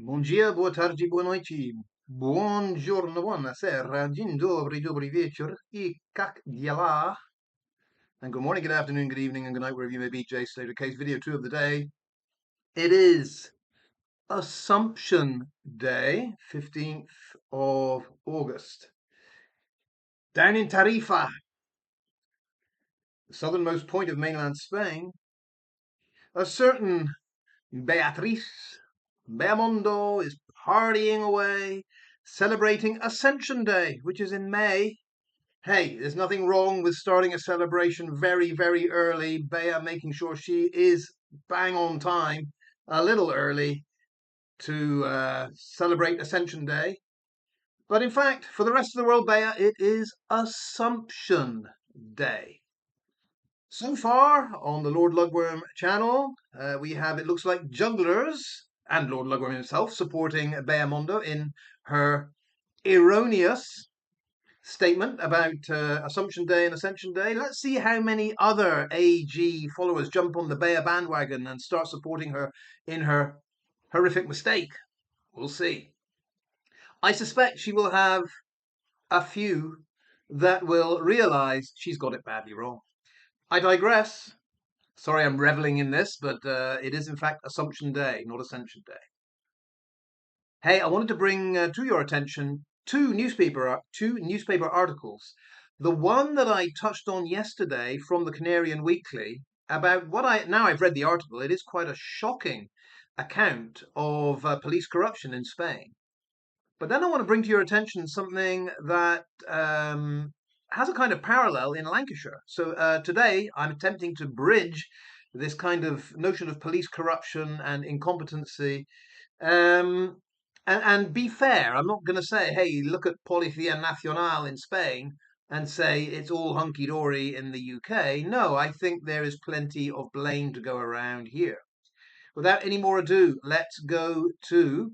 Bom dia, boa tarde, boa noite. Buongiorno, buonasera, dzień dobry, dobry wieczór, I kak działa. And good morning, good afternoon, good evening, and good night, wherever you may be. Jay Slater case video 2 of the day. It is Assumption Day, 15th of August. Down in Tarifa, the southernmost point of mainland Spain, a certain Beatriz Beamondo is partying away, celebrating Ascension Day, which is in May. Hey, there's nothing wrong with starting a celebration very, very early. Bea making sure she is bang on time, a little early, to celebrate Ascension Day. But in fact, for the rest of the world, Bea, it is Assumption Day. So far on the Lord Lugworm channel, we have, it looks like, jugglers and Lord Lugworm himself supporting Beamondo in her erroneous statement about Assumption Day and Ascension Day. Let's see how many other AG followers jump on the Bea bandwagon and start supporting her in her horrific mistake. We'll see. I suspect she will have a few that will realise she's got it badly wrong. I digress. Sorry, I'm reveling in this, but it is in fact Assumption Day, not Ascension Day. Hey, I wanted to bring to your attention two newspaper articles. The one that I touched on yesterday from the Canarian Weekly about now I've read the article. It is quite a shocking account of police corruption in Spain. But then I want to bring to your attention something that has a kind of parallel in Lancashire. So today I'm attempting to bridge this kind of notion of police corruption and incompetency. And be fair, I'm not going to say, hey, look at Policía Nacional in Spain and say it's all hunky dory in the UK. No, I think there is plenty of blame to go around here. Without any more ado, let's go to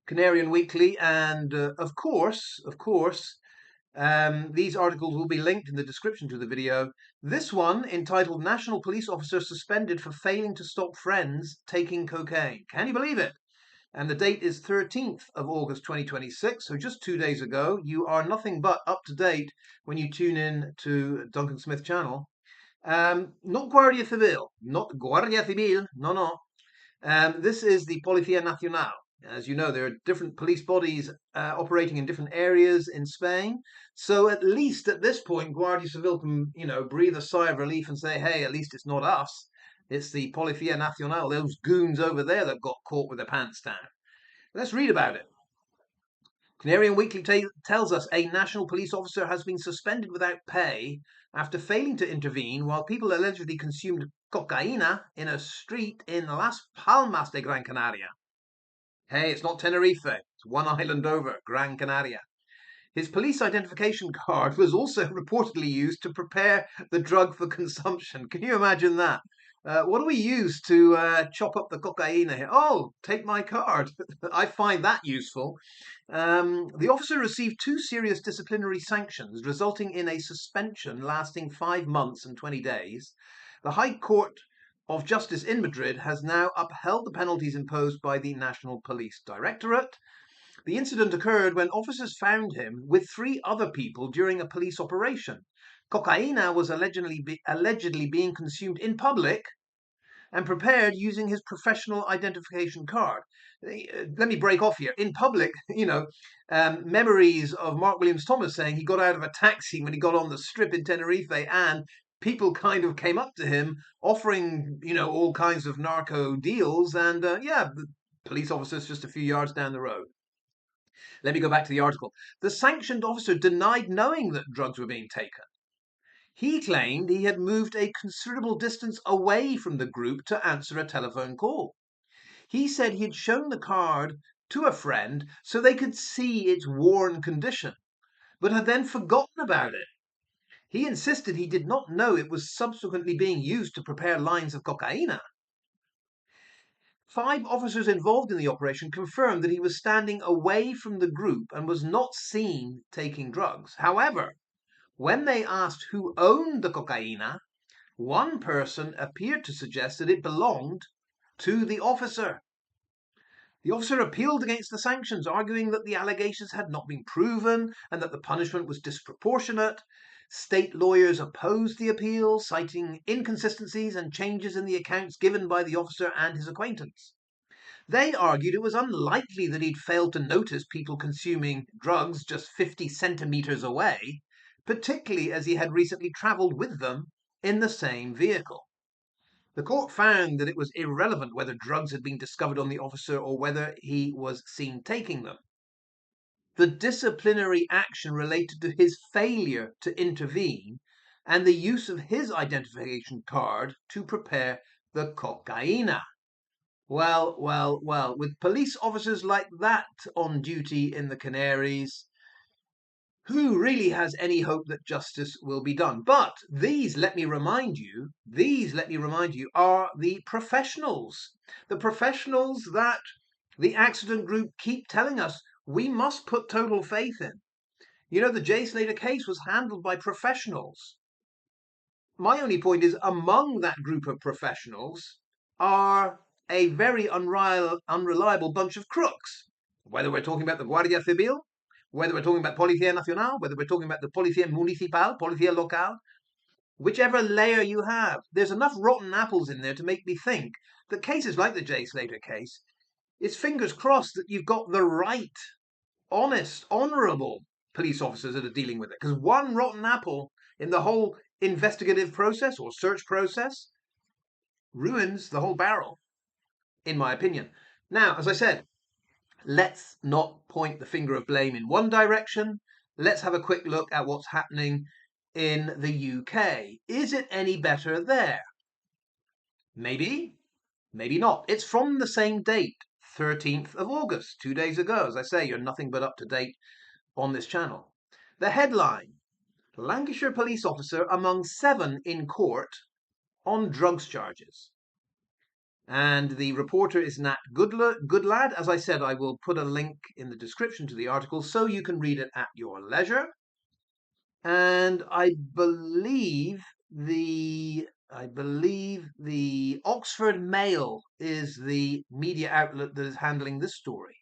Canarian Weekly, and of course, these articles will be linked in the description to the video. This one, entitled National Police Officer Suspended for Failing to Stop Friends Taking Cocaine. Can you believe it? And the date is 13th of August 2026, so just 2 days ago. You are nothing but up to date when you tune in to Duncan Smith channel. Not Guardia Civil, not Guardia Civil, no. This is the Policía Nacional. As you know, there are different police bodies operating in different areas in Spain. So at least at this point, Guardia Civil can, breathe a sigh of relief and say, hey, at least it's not us. It's the Policía Nacional, those goons over there that got caught with their pants down. Let's read about it. Canarian Weekly tells us a national police officer has been suspended without pay after failing to intervene while people allegedly consumed cocaína in a street in Las Palmas de Gran Canaria. Hey, it's not Tenerife. It's one island over, Gran Canaria. His police identification card was also reportedly used to prepare the drug for consumption. Can you imagine that? What do we use to chop up the cocaine here? Oh, take my card. I find that useful. The officer received 2 serious disciplinary sanctions, resulting in a suspension lasting 5 months and 20 days. The High Court of Justice in Madrid has now upheld the penalties imposed by the National Police Directorate. The incident occurred when officers found him with 3 other people during a police operation. Cocaina was allegedly being consumed in public and prepared using his professional identification card. Let me break off here. In public, memories of Mark Williams Thomas saying he got out of a taxi when he got on the strip in Tenerife, and people kind of came up to him offering, all kinds of narco deals, and the police officers just a few yards down the road. Let me go back to the article. The sanctioned officer denied knowing that drugs were being taken. He claimed he had moved a considerable distance away from the group to answer a telephone call. He said he had shown the card to a friend so they could see its worn condition, but had then forgotten about it. He insisted he did not know it was subsequently being used to prepare lines of cocaine. 5 officers involved in the operation confirmed that he was standing away from the group and was not seen taking drugs. However, when they asked who owned the cocaína, one person appeared to suggest that it belonged to the officer. The officer appealed against the sanctions, arguing that the allegations had not been proven and that the punishment was disproportionate. State lawyers opposed the appeal, citing inconsistencies and changes in the accounts given by the officer and his acquaintance. They argued it was unlikely that he'd failed to notice people consuming drugs just 50 centimetres away, particularly as he had recently travelled with them in the same vehicle. The court found that it was irrelevant whether drugs had been discovered on the officer or whether he was seen taking them. The disciplinary action related to his failure to intervene and the use of his identification card to prepare the cocaina. Well, with police officers like that on duty in the Canaries, who really has any hope that justice will be done? But these, let me remind you, are the professionals. The professionals that the accident group keep telling us we must put total faith in. You know, the J. Slater case was handled by professionals. My only point is, among that group of professionals are a very unreliable bunch of crooks. Whether we're talking about the Guardia Civil, whether we're talking about Policía Nacional, whether we're talking about the Policía Municipal, Policía Local, whichever layer you have, there's enough rotten apples in there to make me think that cases like the J. Slater case, it's fingers crossed that you've got the right, honest, honourable police officers that are dealing with it. Because one rotten apple in the whole investigative process or search process ruins the whole barrel, in my opinion. Now, as I said, let's not point the finger of blame in one direction. Let's have a quick look at what's happening in the UK. Is it any better there? Maybe, maybe not. It's from the same date, 13th of August, 2 days ago. As I say, you're nothing but up to date on this channel. The headline, Lancashire police officer among 7 in court on drugs charges. And the reporter is Nat Goodlad. As I said, I will put a link in the description to the article so you can read it at your leisure. And I believe the Oxford Mail is the media outlet that is handling this story.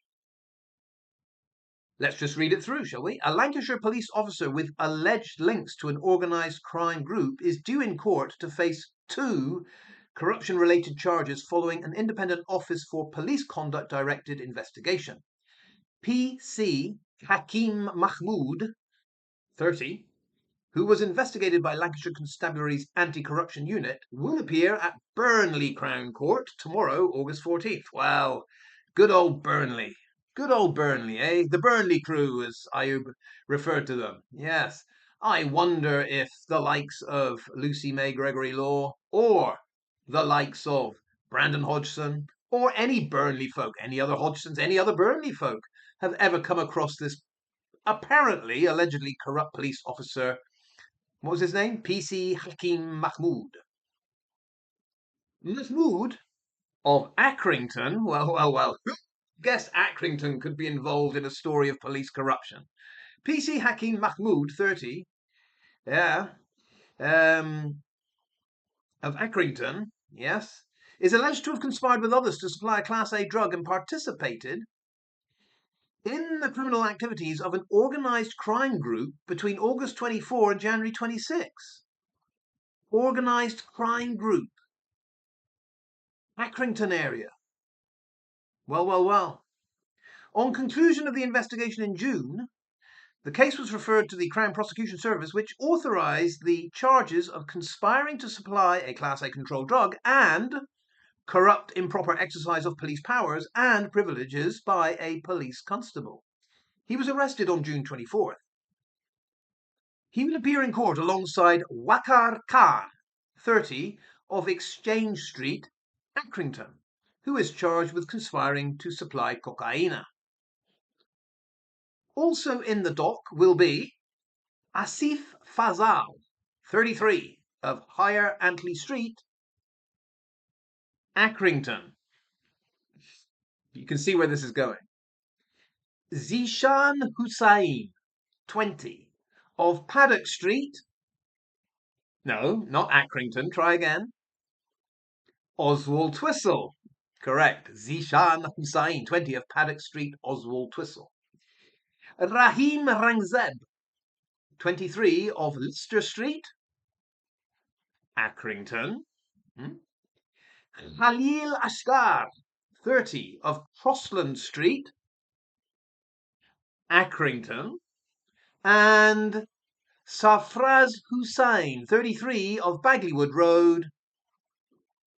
Let's just read it through, shall we? A Lancashire police officer with alleged links to an organised crime group is due in court to face 2 corruption-related charges following an independent Office for Police Conduct-directed investigation. PC Hakim Mahmood, 30, who was investigated by Lancashire Constabulary's Anti-Corruption Unit, will appear at Burnley Crown Court tomorrow, August 14th. Well, good old Burnley. Good old Burnley, eh? The Burnley crew, as Ayub referred to them. Yes. I wonder if the likes of Lucy May Gregory Law or the likes of Brandon Hodgson or any Burnley folk, any other Hodgsons, any other Burnley folk have ever come across this apparently, allegedly corrupt police officer. What was his name? PC Hakim Mahmood. Mahmood of Accrington. Well. Guess Accrington could be involved in a story of police corruption. PC Hakim Mahmood, 30. Yeah. Of Accrington, yes, is alleged to have conspired with others to supply a Class A drug and participated in the criminal activities of an organised crime group between August 24 and January 26. Organised crime group. Accrington area. Well. On conclusion of the investigation in June, the case was referred to the Crown Prosecution Service, which authorised the charges of conspiring to supply a Class A controlled drug and corrupt improper exercise of police powers and privileges by a police constable. He was arrested on June 24th. He will appear in court alongside Waqar Khan, 30, of Exchange Street, Accrington, who is charged with conspiring to supply cocaine. Also in the dock will be Asif Fazal, 33, of Higher Antley Street, Accrington. You can see where this is going. Zishan Hussain, 20, of Paddock Street. No, not Accrington. Try again. Oswald Twistle, Correct. Zishan Hussain, 20 of Paddock Street, Oswald Twistle. Rahim Rangzeb, 23 of Lister Street, Accrington. Khalil Ashkar, 30 of Crossland Street, Accrington. And Safraz Hussain, 33 of Bagleywood Road,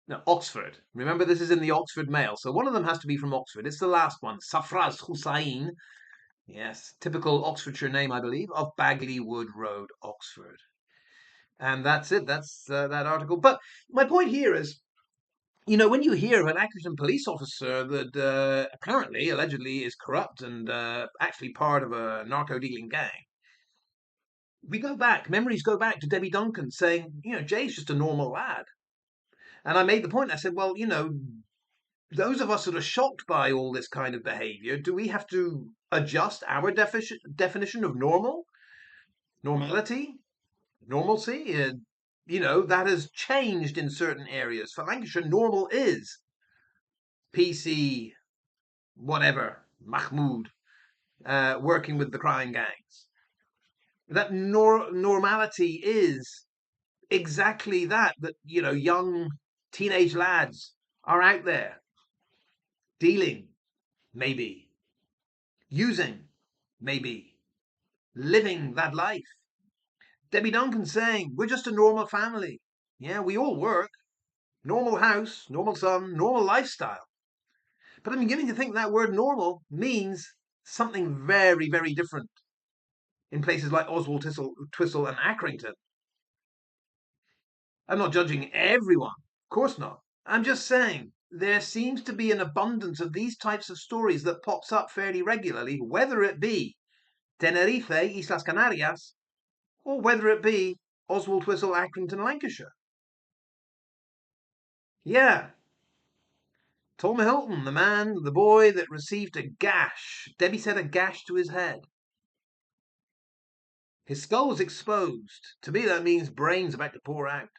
no, Oxford. Remember, this is in the Oxford Mail, so one of them has to be from Oxford. It's the last one, Safraz Hussain. Yes, typical Oxfordshire name, I believe, of Bagleywood Road, Oxford. And that's it. That's that article. But my point here is, when you hear of an Accrington police officer that apparently, allegedly, is corrupt and actually part of a narco-dealing gang, memories go back to Debbie Duncan saying, Jay's just a normal lad. And I made the point, I said, well, those of us that are shocked by all this kind of behavior, do we have to adjust our definition of normality, normalcy? That has changed in certain areas. For Lancashire, normal is PC, whatever, Mahmoud, working with the crime gangs. That normality is exactly that, young teenage lads are out there dealing, maybe, using, maybe, living that life. Debbie Duncan saying, we're just a normal family. Yeah, we all work. Normal house, normal son, normal lifestyle. But I'm beginning to think that word normal means something very, very different in places like Oswald Twistle and Accrington. I'm not judging everyone, of course not. I'm just saying there seems to be an abundance of these types of stories that pops up fairly regularly, whether it be Tenerife, Islas Canarias, or whether it be Oswald Twistle, Accrington, Lancashire. Yeah, Tom Hilton, the boy that received a gash. Debbie said a gash to his head. His skull was exposed. To me, that means brains about to pour out.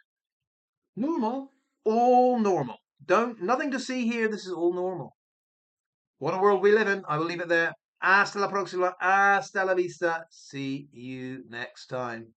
Normal. All normal. Nothing to see here. This is all normal. What a world we live in. I will leave it there. Hasta la próxima. Hasta la vista. See you next time.